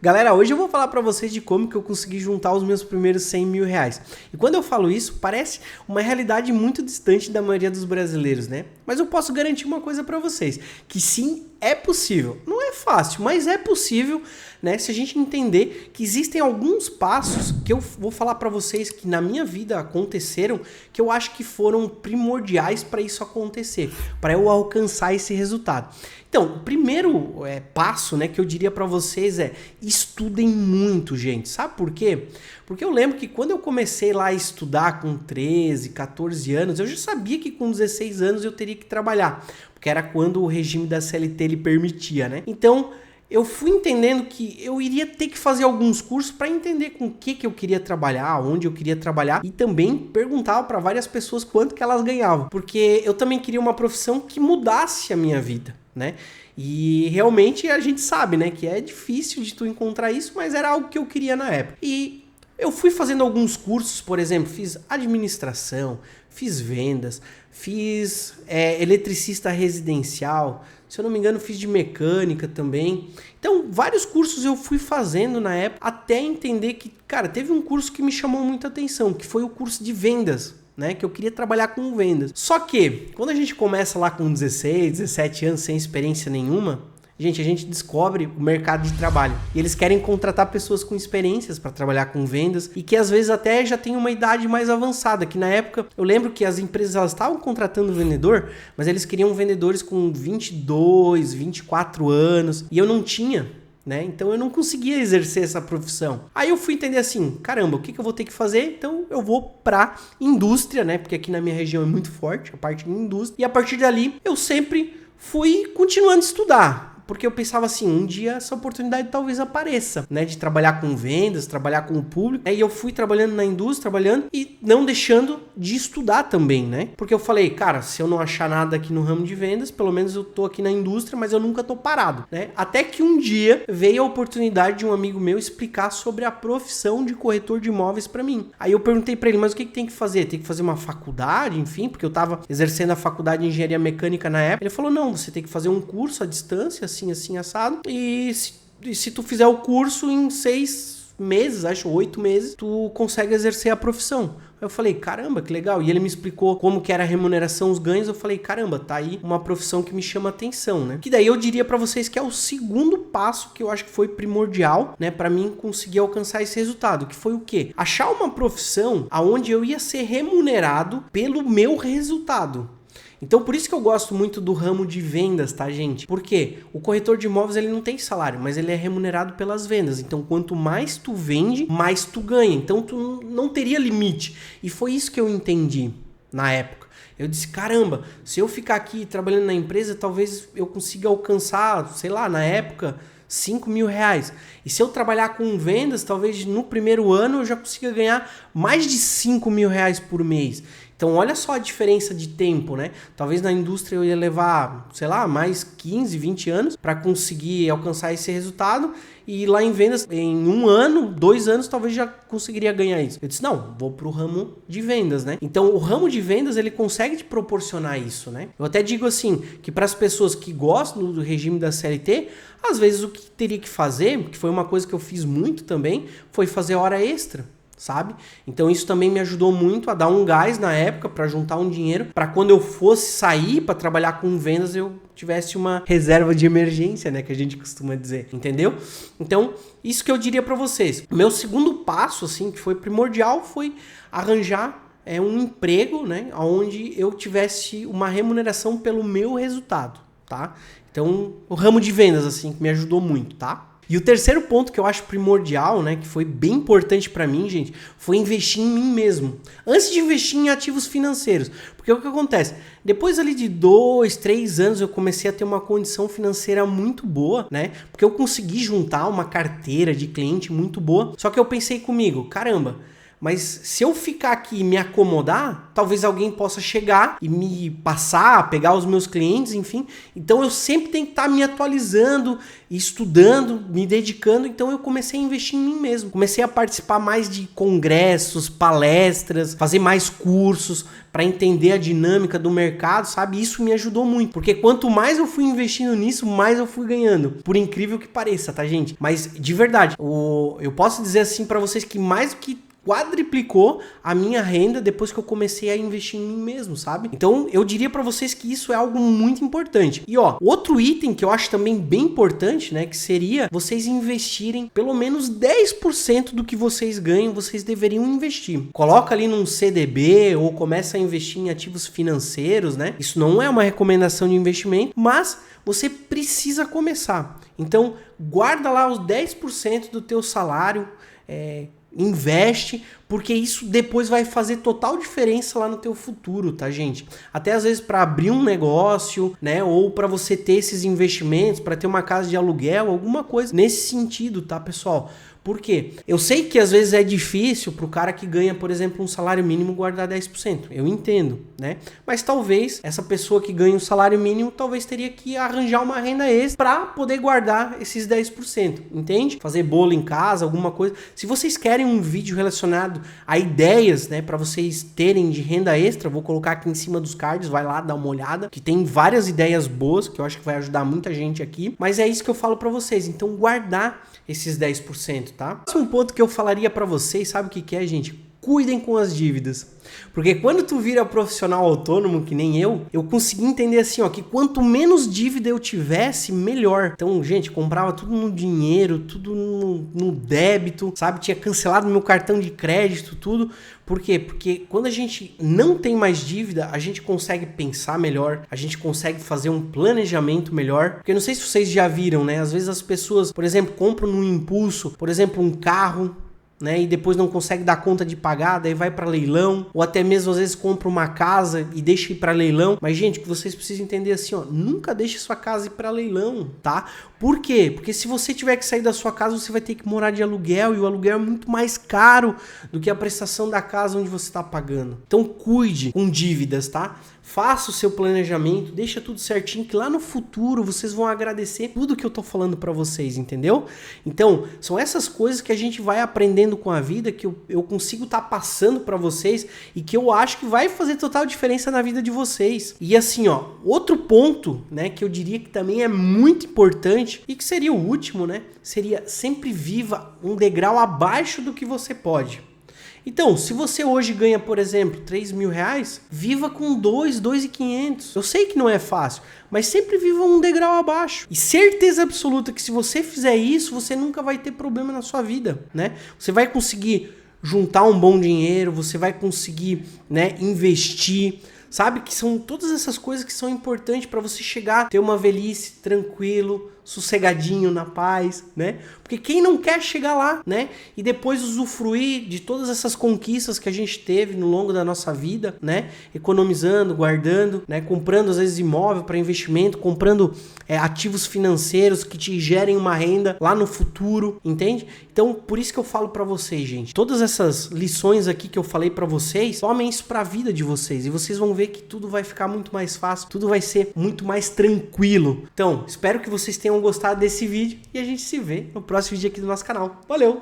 Galera, hoje eu vou falar pra vocês de como que eu consegui juntar os meus primeiros 100 mil reais. E quando eu falo isso, parece uma realidade muito distante da maioria dos brasileiros, né? Mas eu posso garantir uma coisa pra vocês, que sim, é possível. Não é fácil, mas é possível, né? Se a gente entender que existem alguns passos que eu vou falar pra vocês que na minha vida aconteceram, que eu acho que foram primordiais para isso acontecer, para eu alcançar esse resultado. Então, o primeiro passo, né, que eu diria para vocês é estudem muito, gente. Sabe por quê? Porque eu lembro que quando eu comecei lá a estudar com 13, 14 anos, eu já sabia que com 16 anos eu teria que trabalhar, porque era quando o regime da CLT ele permitia, né? Então, eu fui entendendo que eu iria ter que fazer alguns cursos para entender com o que eu queria trabalhar, onde eu queria trabalhar e também perguntava para várias pessoas quanto que elas ganhavam, porque eu também queria uma profissão que mudasse a minha vida, né? E realmente a gente sabe, né, que é difícil de tu encontrar isso, mas era algo que eu queria na época. E eu fui fazendo alguns cursos, por exemplo, fiz administração, fiz vendas, fiz eletricista residencial, se eu não me engano fiz de mecânica também. Então vários cursos eu fui fazendo na época até entender que, cara, teve um curso que me chamou muita atenção, que foi o curso de vendas, né, que eu queria trabalhar com vendas. Só que, quando a gente começa lá com 16, 17 anos sem experiência nenhuma, gente, a gente descobre o mercado de trabalho. E eles querem contratar pessoas com experiências para trabalhar com vendas e que às vezes até já tem uma idade mais avançada, que na época, eu lembro que as empresas elas estavam contratando vendedor, mas eles queriam vendedores com 22, 24 anos, e eu não tinha, né? Então eu não conseguia exercer essa profissão. Aí eu fui entender assim, caramba, o que eu vou ter que fazer? Então eu vou pra indústria, né? Porque aqui na minha região é muito forte a parte de indústria. E a partir dali eu sempre fui continuando a estudar. Porque eu pensava assim, um dia essa oportunidade talvez apareça, né? De trabalhar com vendas, trabalhar com o público. E eu fui trabalhando na indústria, trabalhando e não deixando de estudar também, né? Porque eu falei, cara, se eu não achar nada aqui no ramo de vendas, pelo menos eu tô aqui na indústria, mas eu nunca tô parado, né? Até que um dia veio a oportunidade de um amigo meu explicar sobre a profissão de corretor de imóveis pra mim. Aí eu perguntei pra ele, mas o que tem que fazer? Tem que fazer uma faculdade, enfim, porque eu tava exercendo a faculdade de engenharia mecânica na época. Ele falou, não, você tem que fazer um curso à distância, assim, assado. E se tu fizer o curso em 6 meses, acho 8 meses, tu consegue exercer a profissão. Eu falei, caramba, que legal. E ele me explicou como que era a remuneração, os ganhos. Eu falei, caramba, tá aí uma profissão que me chama atenção, né? Que daí eu diria pra vocês que é o segundo passo que eu acho que foi primordial, né, pra mim conseguir alcançar esse resultado, que foi o quê? Achar uma profissão aonde eu ia ser remunerado pelo meu resultado. Então, por isso que eu gosto muito do ramo de vendas, tá, gente? Porque o corretor de imóveis, ele não tem salário, mas ele é remunerado pelas vendas. Então, quanto mais tu vende, mais tu ganha. Então, tu não teria limite. E foi isso que eu entendi na época. Eu disse, caramba, se eu ficar aqui trabalhando na empresa, talvez eu consiga alcançar, sei lá, na época, 5 mil reais. E se eu trabalhar com vendas, talvez no primeiro ano eu já consiga ganhar mais de 5 mil reais por mês. Então, olha só a diferença de tempo, né? Talvez na indústria eu ia levar, sei lá, mais 15, 20 anos para conseguir alcançar esse resultado. E lá em vendas, em 1 ano, 2 anos, talvez já conseguiria ganhar isso. Eu disse, não, vou pro ramo de vendas, né? Então, o ramo de vendas, ele consegue te proporcionar isso, né? Eu até digo assim, que para as pessoas que gostam do regime da CLT, às vezes o que teria que fazer, que foi uma coisa que eu fiz muito também, foi fazer hora extra, sabe? Então isso também me ajudou muito a dar um gás na época para juntar um dinheiro para quando eu fosse sair para trabalhar com vendas eu tivesse uma reserva de emergência, né, que a gente costuma dizer, entendeu? Então, isso que eu diria para vocês. O meu segundo passo assim, que foi primordial, foi arranjar um emprego, né, onde eu tivesse uma remuneração pelo meu resultado, tá? Então, o ramo de vendas assim que me ajudou muito, tá? E o terceiro ponto que eu acho primordial, né, que foi bem importante para mim, gente, foi investir em mim mesmo. Antes de investir em ativos financeiros. Porque o que acontece? Depois ali de 2, 3 anos eu comecei a ter uma condição financeira muito boa, né? Porque eu consegui juntar uma carteira de cliente muito boa. Só que eu pensei comigo, caramba, Mas se eu ficar aqui e me acomodar, talvez alguém possa chegar e me passar, pegar os meus clientes, enfim. Então eu sempre tenho que estar me atualizando, estudando, me dedicando. Então eu comecei a investir em mim mesmo. Comecei a participar mais de congressos, palestras, fazer mais cursos para entender a dinâmica do mercado, sabe? Isso me ajudou muito, porque quanto mais eu fui investindo nisso, mais eu fui ganhando. Por incrível que pareça, tá, gente? Mas de verdade, eu posso dizer assim para vocês que mais do que quadriplicou a minha renda depois que eu comecei a investir em mim mesmo, sabe? Então eu diria pra vocês que isso é algo muito importante. E ó, outro item que eu acho também bem importante, né, que seria vocês investirem pelo menos 10% do que vocês ganham, vocês deveriam investir. Coloca ali num CDB ou começa a investir em ativos financeiros, né? Isso não é uma recomendação de investimento, mas você precisa começar. Então, guarda lá os 10% do teu salário, investe, porque isso depois vai fazer total diferença lá no teu futuro, tá, gente? Até às vezes para abrir um negócio, né, ou para você ter esses investimentos, para ter uma casa de aluguel, alguma coisa nesse sentido, tá, pessoal? Por quê? Eu sei que às vezes é difícil pro cara que ganha, por exemplo, um salário mínimo guardar 10%. Eu entendo, né? Mas talvez essa pessoa que ganha um salário mínimo, talvez teria que arranjar uma renda extra para poder guardar esses 10%, entende? Fazer bolo em casa, alguma coisa. Se vocês querem um vídeo relacionado a ideias, né, para vocês terem de renda extra, vou colocar aqui em cima dos cards, vai lá dar uma olhada, que tem várias ideias boas que eu acho que vai ajudar muita gente aqui. Mas é isso que eu falo para vocês. Então, guardar esses 10%, tá? O próximo ponto que eu falaria para vocês, sabe o que é, gente? Cuidem com as dívidas. Porque quando tu vira profissional autônomo, que nem eu consegui entender assim, ó, que quanto menos dívida eu tivesse, melhor. Então, gente, comprava tudo no dinheiro, tudo no débito, sabe? Tinha cancelado meu cartão de crédito, tudo. Por quê? Porque quando a gente não tem mais dívida, a gente consegue pensar melhor, a gente consegue fazer um planejamento melhor. Porque não sei se vocês já viram, né? Às vezes as pessoas, por exemplo, compram no impulso, por exemplo, um carro, né, e depois não consegue dar conta de pagar, daí vai para leilão, ou até mesmo às vezes compra uma casa e deixa ir para leilão. Mas gente, o que vocês precisam entender assim, ó, nunca deixe sua casa ir para leilão, tá? Por quê? Porque se você tiver que sair da sua casa, você vai ter que morar de aluguel, e o aluguel é muito mais caro do que a prestação da casa onde você está pagando. Então cuide com dívidas, tá? Faça o seu planejamento, deixa tudo certinho, que lá no futuro vocês vão agradecer tudo que eu tô falando para vocês, entendeu? Então, são essas coisas que a gente vai aprendendo com a vida, que eu consigo estar passando para vocês e que eu acho que vai fazer total diferença na vida de vocês. E assim, ó, outro ponto, né, que eu diria que também é muito importante e que seria o último, né, seria sempre viva um degrau abaixo do que você pode. Então, se você hoje ganha, por exemplo, 3 mil reais, viva com 2.500. Eu sei que não é fácil, mas sempre viva um degrau abaixo. E certeza absoluta que se você fizer isso, você nunca vai ter problema na sua vida, né? Você vai conseguir juntar um bom dinheiro, você vai conseguir, né, investir. Sabe que são todas essas coisas que são importantes para você chegar, ter uma velhice tranquilo, sossegadinho, na paz, né? Porque quem não quer chegar lá, né? E depois usufruir de todas essas conquistas que a gente teve no longo da nossa vida, né? Economizando, guardando, né? Comprando às vezes imóvel para investimento, comprando ativos financeiros que te gerem uma renda lá no futuro, entende? Então, por isso que eu falo para vocês, gente, todas essas lições aqui que eu falei para vocês, tomem isso para a vida de vocês e vocês vão ver que tudo vai ficar muito mais fácil, tudo vai ser muito mais tranquilo. Então, espero que vocês tenham gostado desse vídeo e a gente se vê no próximo vídeo aqui do nosso canal. Valeu!